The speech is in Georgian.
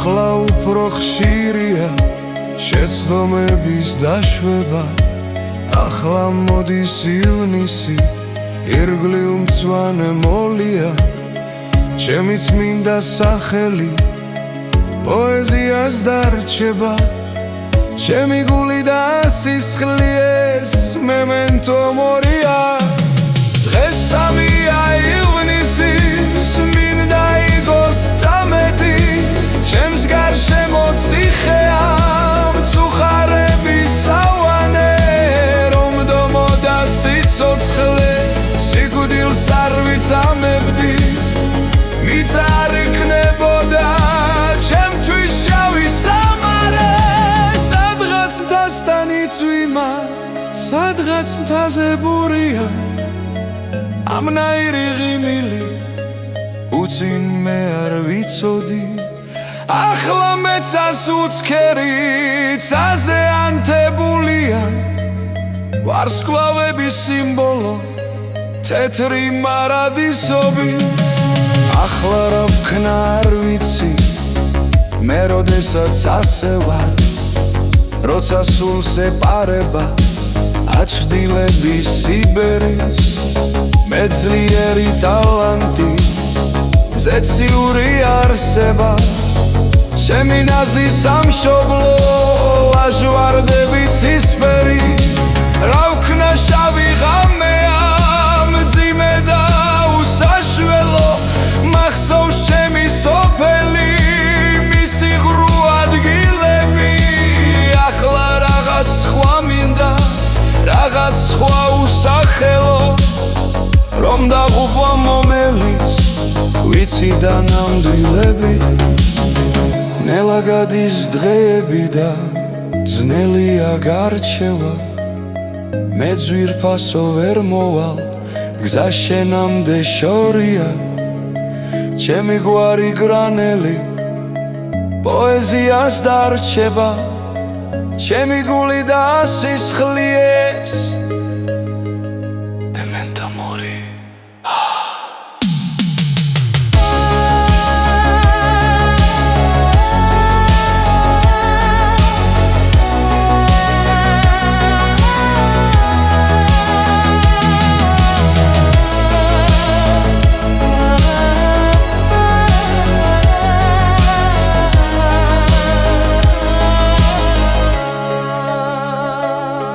ახლა უფრო ხშირია შეცდომების დაშვება ახლა მოდის ივნისი ირგლივ მწვანე მოლია ჩემი წმინდა სახელი პოეზიას დარჩება ჩემი გული და სისხლიეს მემენტო მორია დღეს 3-ია ივნისის მინდა იყოს 13 ჩემს გარშემო ციხეა მწუხარების სავანე რომ დომოდა სიცოცხლე სიკვდილს არ ვიცამებდი ვიც არ იქნებოდა ჩემთვის შავი სამარე სადღაც მთასთან იწვიმა სადღაც მთაზე ბურია ამნაირი ღიმილი უწინ მე არ ვიცოდი ახლა მეცას უცქერი ცაზე ანთებულია ვარსკვლავების სიმბოლო თეთრი მარადისობის ახლა რა ვქნა არ ვიცი მე როდესაც ასე ვარ როცა სულს ეპარება აჩრდილების სიბერის მე ძლიერი ტალანტი ზეციური არსება ჩემი ნაზი სამშობლო ლაჟვარდები ცისფერი რა ვქნა შავი ღამეა მძიმე და უსაშველო მახსოვს ჩემი სოფელი მისი ღრუ ადგილები ახლა რაღაც სხვა მინდა რაღაც სხვა უსახელო რომ დაღუპვა მომელის ვიცი და ნამდვილები ნელა გადის დღეები და ძნელია გარჩევა მე ძვირფასო ვერ მოვალ გზა შენამდე შორია ჩემი გვარი გრანელი პოეზიას დარჩება ჩემი გული და სისხლიეს